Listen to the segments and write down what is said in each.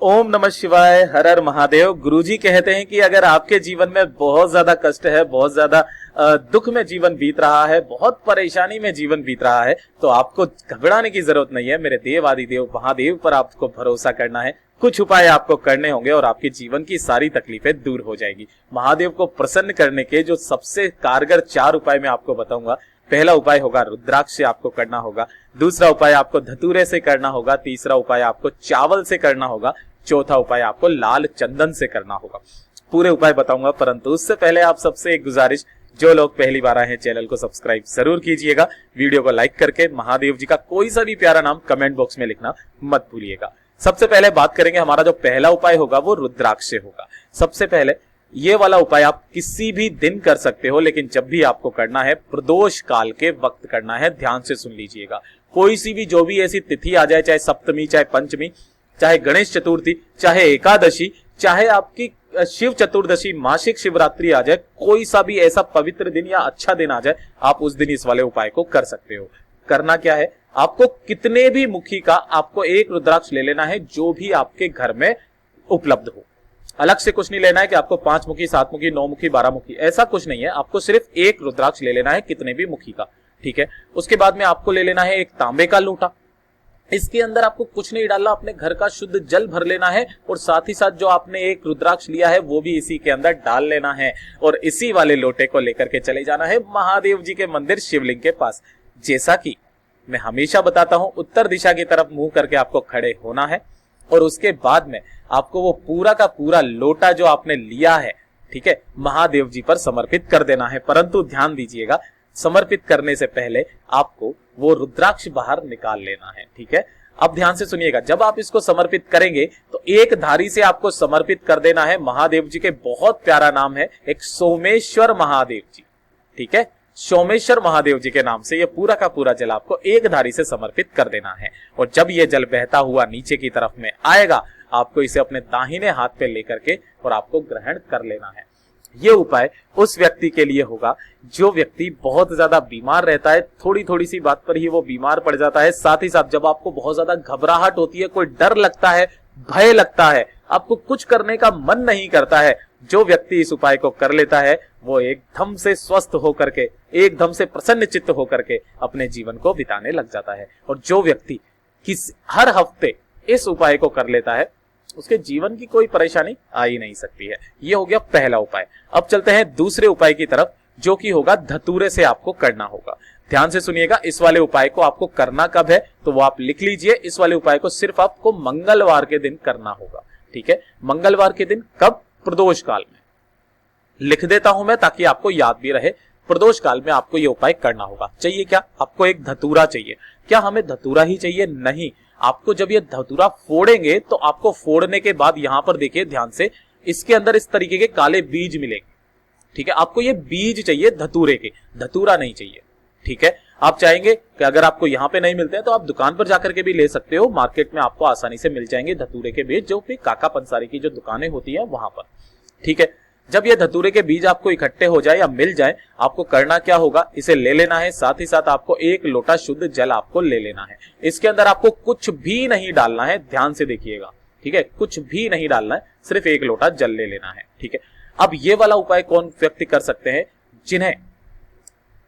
ओम नमः शिवाय, हर हर महादेव। गुरुजी कहते हैं कि अगर आपके जीवन में बहुत ज्यादा कष्ट है, बहुत ज्यादा दुख में जीवन बीत रहा है, बहुत परेशानी में जीवन बीत रहा है, तो आपको घबराने की जरूरत नहीं है। मेरे देव आदिदेव महादेव पर आपको भरोसा करना है। कुछ उपाय आपको करने होंगे और आपके जीवन की सारी तकलीफें दूर हो जाएगी। महादेव को प्रसन्न करने के जो सबसे कारगर 4 उपाय मैं आपको बताऊंगा। पहला उपाय होगा रुद्राक्ष से आपको करना होगा। दूसरा उपाय आपको धतूरे से करना होगा। तीसरा उपाय आपको चावल से करना होगा। चौथा उपाय आपको लाल चंदन से करना होगा। पूरे उपाय बताऊंगा, परंतु उससे पहले आप सबसे एक गुजारिश, जो लोग पहली बार आए हैं चैनल को सब्सक्राइब जरूर कीजिएगा। वीडियो को लाइक करके महादेव जी का कोई सा भी प्यारा नाम कमेंट बॉक्स में लिखना मत भूलिएगा। सबसे पहले बात करेंगे, हमारा जो पहला उपाय होगा वो रुद्राक्ष से होगा। सबसे पहले ये वाला उपाय आप किसी भी दिन कर सकते हो, लेकिन जब भी आपको करना है प्रदोष काल के वक्त करना है। ध्यान से सुन लीजिएगा। कोई सी भी जो भी ऐसी तिथि आ जाए, चाहे सप्तमी, चाहे पंचमी, चाहे गणेश चतुर्थी, चाहे एकादशी, चाहे आपकी शिव चतुर्दशी, मासिक शिवरात्रि आ जाए, कोई सा भी ऐसा पवित्र दिन या अच्छा दिन आ जाए, आप उस दिन इस वाले उपाय को कर सकते हो। करना क्या है, आपको कितने भी मुखी का आपको एक रुद्राक्ष ले लेना है, जो भी आपके घर में उपलब्ध हो। अलग से कुछ नहीं लेना है कि आपको 5 मुखी, 7 मुखी, 9 मुखी, 12 मुखी, ऐसा कुछ नहीं है। आपको सिर्फ एक रुद्राक्ष ले लेना है, कितने भी मुखी का, ठीक है। उसके बाद में आपको ले लेना है एक तांबे का लोटा। इसके अंदर आपको कुछ नहीं डालना, अपने घर का शुद्ध जल भर लेना है और साथ ही साथ जो आपने एक रुद्राक्ष लिया है वो भी इसी के अंदर डाल लेना है और इसी वाले लोटे को लेकर के चले जाना है महादेव जी के मंदिर शिवलिंग के पास। जैसा कि मैं हमेशा बताता हूं, उत्तर दिशा की तरफ मुंह करके आपको खड़े होना है और उसके बाद में आपको वो पूरा का पूरा लोटा जो आपने लिया है, ठीक है, महादेव जी पर समर्पित कर देना है। परंतु ध्यान दीजिएगा, समर्पित करने से पहले आपको वो रुद्राक्ष बाहर निकाल लेना है, ठीक है। अब ध्यान से सुनिएगा, जब आप इसको समर्पित करेंगे तो एक धारी से आपको समर्पित कर देना है। महादेव जी के बहुत प्यारा नाम है, एक सोमेश्वर महादेव जी, ठीक है। सोमेश्वर महादेव जी के नाम से ये पूरा का पूरा जल आपको एक धारी से समर्पित कर देना है और जब ये जल बहता हुआ नीचे की तरफ में आएगा, आपको इसे अपने दाहिने हाथ पे लेकर के और आपको ग्रहण कर लेना है। ये उपाय उस व्यक्ति के लिए होगा जो व्यक्ति बहुत ज्यादा बीमार रहता है, थोड़ी थोड़ी सी बात पर ही वो बीमार पड़ जाता है। साथ ही साथ जब आपको बहुत ज्यादा घबराहट होती है, कोई डर लगता है, भय लगता है, आपको कुछ करने का मन नहीं करता है, जो व्यक्ति इस उपाय को कर लेता है वो एकदम से स्वस्थ होकर के, एकदम से प्रसन्न चित्त होकर के अपने जीवन को बिताने लग जाता है। और जो व्यक्ति हर हफ्ते इस उपाय को कर लेता है, उसके जीवन की कोई परेशानी आ ही नहीं सकती है। ये हो गया पहला उपाय। अब चलते हैं दूसरे उपाय की तरफ, जो कि होगा धतूरे से आपको करना होगा। ध्यान से सुनिएगा, इस वाले उपाय को आपको करना कब है तो वो आप लिख लीजिए। इस वाले उपाय को सिर्फ आपको मंगलवार के दिन करना होगा, ठीक है। मंगलवार के दिन, कब? प्रदोष काल में। लिख देता हूं मैं ताकि आपको याद भी रहे। प्रदोष काल में आपको ये उपाय करना होगा। चाहिए क्या? आपको एक धतूरा चाहिए। क्या हमें धतूरा ही चाहिए? नहीं, आपको जब ये धतूरा फोड़ेंगे तो आपको फोड़ने के बाद यहां पर देखिए ध्यान से, इसके अंदर इस तरीके के काले बीज मिलेंगे, ठीक है। आपको ये बीज चाहिए धतूरे के, धतूरा नहीं चाहिए, ठीक है। आप चाहेंगे कि अगर आपको यहाँ पे नहीं मिलते हैं तो आप दुकान पर जाकर के भी ले सकते हो। मार्केट में आपको आसानी से मिल जाएंगे धतूरे के बीज, जो कि काका पंसारी की जो दुकानें होती है वहां पर, ठीक है। जब ये धतूरे के बीज आपको इकट्ठे हो जाए या मिल जाए, आपको करना क्या होगा, इसे ले लेना है। साथ ही साथ आपको एक लोटा शुद्ध जल आपको ले लेना है। इसके अंदर आपको कुछ भी नहीं डालना है, ध्यान से देखिएगा, ठीक है। कुछ भी नहीं डालना है, सिर्फ एक लोटा जल ले लेना है, ठीक है। अब ये वाला उपाय कौन व्यक्ति कर सकते हैं? जिन्हें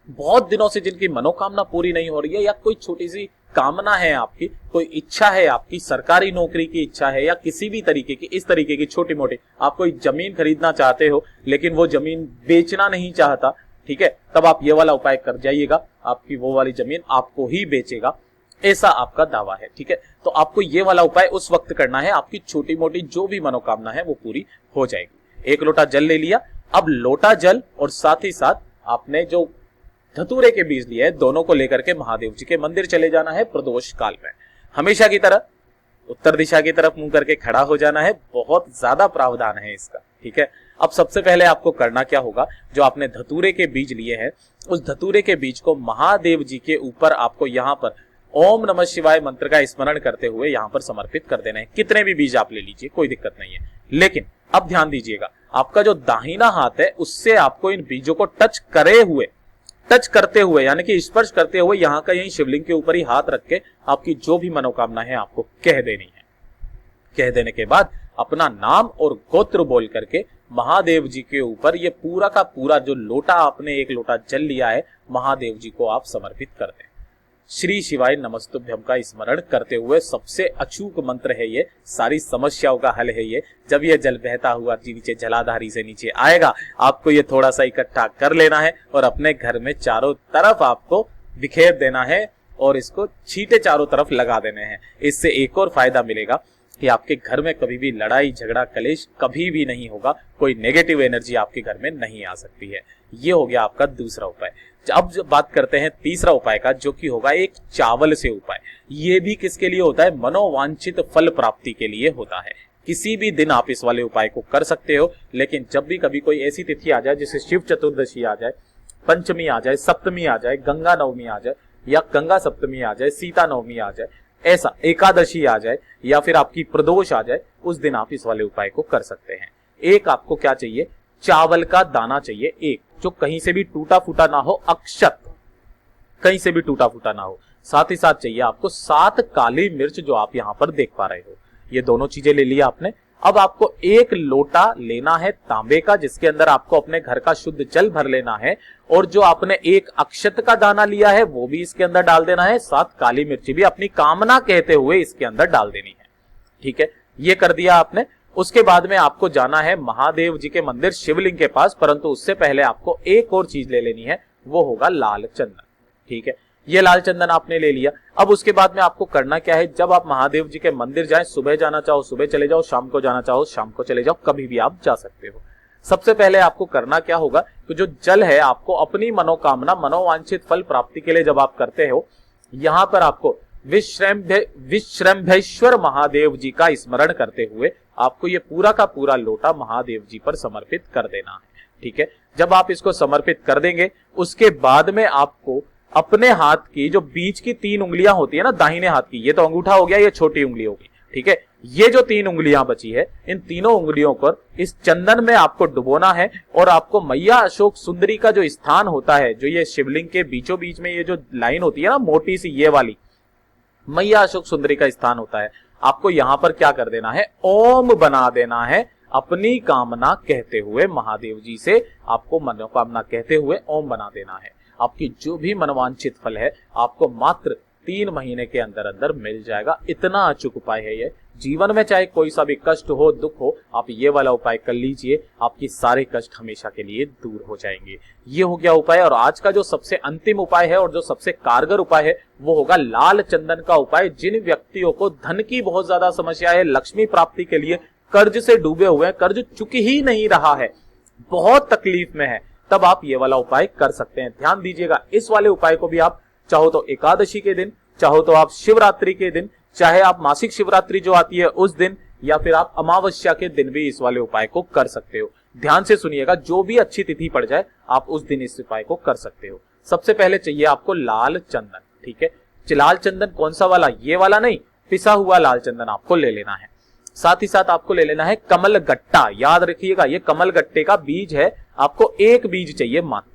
बहुत दिनों से जिनकी मनोकामना पूरी नहीं हो रही है, या कोई छोटी सी कामना है आपकी, कोई इच्छा है आपकी, सरकारी नौकरी की इच्छा है या किसी भी तरीके की, इस तरीके की छोटी मोटी, आप कोई जमीन खरीदना चाहते हो लेकिन वो जमीन बेचना नहीं चाहता, ठीक है, तब आप ये वाला उपाय कर जाइएगा। आपकी वो वाली जमीन आपको ही बेचेगा, ऐसा आपका दावा है, ठीक है। तो आपको ये वाला उपाय उस वक्त करना है, आपकी छोटी मोटी जो भी मनोकामना है वो पूरी हो जाएगी। एक लोटा जल ले लिया। अब लोटा जल और साथ ही साथ आपने जो धतूरे के बीज लिए हैं, दोनों को लेकर के महादेव जी के मंदिर चले जाना है प्रदोष काल में। हमेशा की तरह उत्तर दिशा की तरफ मुंह करके खड़ा हो जाना है। बहुत ज्यादा प्रावधान है इसका, ठीक है। अब सबसे पहले आपको करना क्या होगा, जो आपने धतूरे के बीज लिए हैं, उस धतूरे के बीज को महादेव जी के ऊपर आपको यहाँ पर ओम नमः शिवाय मंत्र का स्मरण करते हुए यहाँ पर समर्पित कर देना है। कितने भी बीज आप ले लीजिए, कोई दिक्कत नहीं है। लेकिन अब ध्यान दीजिएगा, आपका जो दाहिना हाथ है उससे आपको इन बीजों को टच करते हुए यानी कि स्पर्श करते हुए यहाँ का यही शिवलिंग के ऊपर ही हाथ रख के आपकी जो भी मनोकामना है आपको कह देनी है। कह देने के बाद अपना नाम और गोत्र बोल करके महादेव जी के ऊपर ये पूरा का पूरा जो लोटा आपने एक लोटा जल लिया है महादेव जी को आप समर्पित कर दें। श्री शिवाय नमस्तुभ्यम का स्मरण करते हुए सबसे अचूक मंत्र है ये, सारी समस्याओं का हल है ये। जब ये जल बहता हुआ नीचे जलाधारी से नीचे आएगा, आपको ये थोड़ा सा इकट्ठा कर लेना है और अपने घर में चारों तरफ आपको बिखेर देना है और इसको छींटे चारों तरफ लगा देने हैं। इससे एक और फायदा मिलेगा कि आपके घर में कभी भी लड़ाई झगड़ा कलेश कभी भी नहीं होगा, कोई नेगेटिव एनर्जी आपके घर में नहीं आ सकती है। ये हो गया आपका दूसरा उपाय। अब बात करते हैं तीसरा उपाय का, जो कि होगा एक चावल से उपाय। ये भी किसके लिए होता है? मनोवांछित फल प्राप्ति के लिए होता है। किसी भी दिन आप इस वाले उपाय को कर सकते हो, लेकिन जब भी कभी कोई ऐसी तिथि आ जाए जैसे शिव चतुर्दशी आ जाए, पंचमी आ जाए, सप्तमी आ जाए, गंगा नवमी आ जाए या गंगा सप्तमी आ जाए, सीता नवमी आ जाए, ऐसा एकादशी आ जाए या फिर आपकी प्रदोष आ जाए, उस दिन आप इस वाले उपाय को कर सकते हैं। एक आपको क्या चाहिए? चावल का दाना चाहिए, एक जो कहीं से भी टूटा फूटा ना हो, अक्षत कहीं से भी टूटा फूटा ना हो। साथ ही साथ चाहिए आपको 7 काली मिर्च, जो आप यहां पर देख पा रहे हो। ये दोनों चीजें ले लिया आपने। अब आपको एक लोटा लेना है तांबे का, जिसके अंदर आपको अपने घर का शुद्ध जल भर लेना है और जो आपने एक अक्षत का दाना लिया है वो भी इसके अंदर डाल देना है। 7 काली मिर्ची भी अपनी कामना कहते हुए इसके अंदर डाल देनी है। ठीक है, ये कर दिया आपने। उसके बाद में आपको जाना है महादेव जी के मंदिर शिवलिंग के पास, परंतु उससे पहले आपको एक और चीज ले लेनी है, वो होगा लाल चंदन। ठीक है, ये लाल चंदन आपने ले लिया। अब उसके बाद में आपको करना क्या है? जब आप महादेव जी के मंदिर जाएं, सुबह जाना चाहो सुबह चले जाओ, शाम को जाना चाहो शाम को चले जाओ, कभी भी आप जा सकते हो। सबसे पहले आपको करना क्या होगा कि जो जल है आपको अपनी मनोकामना मनोवांछित फल प्राप्ति के लिए जब आप करते हो, यहां पर आपको विश्रम्भेश्वर महादेव जी का स्मरण करते हुए आपको ये पूरा का पूरा लोटा महादेव जी पर समर्पित कर देना है। ठीक है, जब आप इसको समर्पित कर देंगे, उसके बाद में आपको अपने हाथ की जो बीच की 3 उंगलियां होती है ना, दाहिने हाथ की, ये तो अंगूठा हो गया, ये छोटी उंगली होगी। ठीक है, ये जो 3 उंगलियां बची है, इन तीनों उंगलियों पर इस चंदन में आपको डुबोना है और आपको मैया अशोक सुंदरी का जो स्थान होता है, जो ये शिवलिंग के बीचों बीच में ये जो लाइन होती है ना मोटी सी, ये वाली मैया अशोक सुंदरी का स्थान होता है, आपको यहां पर क्या कर देना है? ओम बना देना है। अपनी कामना कहते हुए महादेव जी से आपको मनोकामना कहते हुए ओम बना देना है। आपकी जो भी मनोवांछित फल है आपको मात्र 3 महीने के अंदर अंदर मिल जाएगा। इतना अचूक उपाय है ये। जीवन में चाहे कोई सा भी कष्ट हो, दुख हो, आप ये वाला उपाय कर लीजिए, आपकी सारे कष्ट हमेशा के लिए दूर हो जाएंगे। ये हो गया उपाय। और आज का जो सबसे अंतिम उपाय है और जो सबसे कारगर उपाय है वो होगा लाल चंदन का उपाय। जिन व्यक्तियों को धन की बहुत ज्यादा समस्या है, लक्ष्मी प्राप्ति के लिए कर्ज से डूबे हुए हैं, कर्ज चुक ही नहीं रहा है, बहुत तकलीफ में है, तब आप ये वाला उपाय कर सकते हैं। ध्यान दीजिएगा, इस वाले उपाय को भी आप चाहो तो एकादशी के दिन, चाहो तो आप शिवरात्रि के दिन, चाहे आप मासिक शिवरात्रि जो आती है उस दिन, या फिर आप अमावस्या के दिन भी इस वाले उपाय को कर सकते हो। ध्यान से सुनिएगा, जो भी अच्छी तिथि पड़ जाए आप उस दिन इस उपाय को कर सकते हो। सबसे पहले चाहिए आपको लाल चंदन। ठीक है, लाल चंदन कौन सा वाला? ये वाला नहीं, पिसा हुआ लाल चंदन आपको ले लेना है। साथ ही साथ आपको ले लेना है कमल गट्टा। याद रखिएगा, ये कमल गट्टे का बीज है, आपको एक बीज चाहिए मात्र।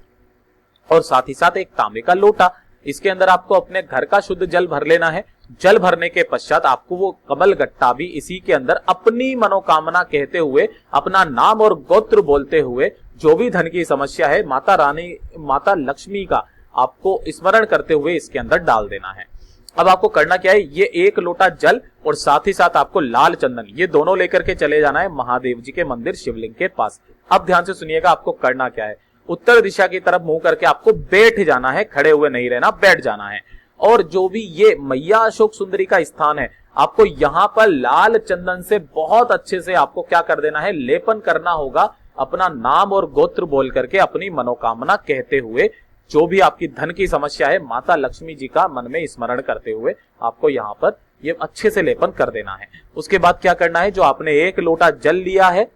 और साथ ही साथ एक तांबे का लोटा, इसके अंदर आपको अपने घर का शुद्ध जल भर लेना है। जल भरने के पश्चात आपको वो कमल गट्टा भी इसी के अंदर अपनी मनोकामना कहते हुए, अपना नाम और गोत्र बोलते हुए, जो भी धन की समस्या है, माता रानी माता लक्ष्मी का आपको स्मरण करते हुए इसके अंदर डाल देना है। अब आपको करना क्या है? ये एक लोटा जल और साथ ही साथ आपको लाल चंदन, ये दोनों लेकर के चले जाना है महादेव जी के मंदिर शिवलिंग के पास। अब ध्यान से सुनिएगा, आपको करना क्या है? उत्तर दिशा की तरफ मुंह करके आपको बैठ जाना है, खड़े हुए नहीं रहना, बैठ जाना है। और जो भी ये मैया अशोक सुंदरी का स्थान है, आपको यहां पर लाल चंदन से बहुत अच्छे से आपको क्या कर देना है? लेपन करना होगा। अपना नाम और गोत्र बोल करके अपनी मनोकामना कहते हुए, जो भी आपकी धन की समस्या है, माता लक्ष्मी जी का मन में स्मरण करते हुए आपको यहाँ पर ये अच्छे से लेपन कर देना है। उसके बाद क्या करना है? जो आपने एक लोटा जल लिया है,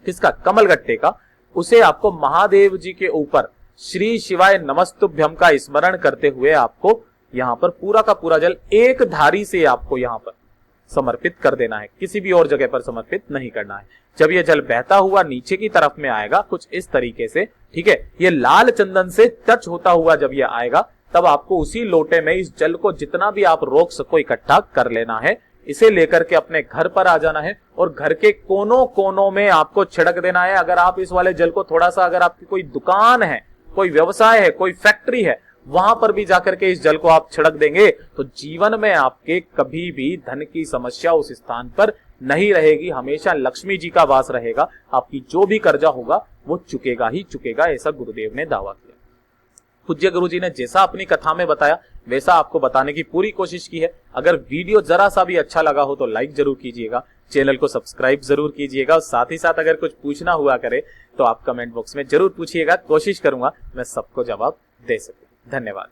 किसका? कमलगट्टे का, उसे आपको महादेव जी के ऊपर श्री शिवाय नमस्तुभ्यम का स्मरण करते हुए आपको यहाँ पर पूरा का पूरा जल एक धारी से आपको यहाँ पर समर्पित कर देना है। किसी भी और जगह पर समर्पित नहीं करना है। जब ये जल बहता हुआ नीचे की तरफ में आएगा कुछ इस तरीके से, ठीक है, ये लाल चंदन से टच होता हुआ जब ये आएगा, तब आपको उसी लोटे में इस जल को जितना भी आप रोक सको इकट्ठा कर लेना है। इसे लेकर के अपने घर पर आ जाना है और घर के कोनों कोनों में आपको छिड़क देना है। अगर आप इस वाले जल को थोड़ा सा, अगर आपकी कोई दुकान है, कोई व्यवसाय है, कोई फैक्ट्री है, वहां पर भी जाकर के इस जल को आप छिड़क देंगे तो जीवन में आपके कभी भी धन की समस्या उस स्थान पर नहीं रहेगी। हमेशा लक्ष्मी जी का वास रहेगा। आपकी जो भी कर्जा होगा वो चुकेगा ही चुकेगा, ऐसा गुरुदेव ने दावा किया। पूज्य गुरु जी ने जैसा अपनी कथा में बताया वैसा आपको बताने की पूरी कोशिश की है। अगर वीडियो जरा सा भी अच्छा लगा हो तो लाइक जरूर कीजिएगा, चैनल को सब्सक्राइब जरूर कीजिएगा और साथ ही साथ अगर कुछ पूछना हुआ करे तो आप कमेंट बॉक्स में जरूर पूछिएगा। कोशिश करूंगा मैं सबको जवाब दे सकूं। धन्यवाद।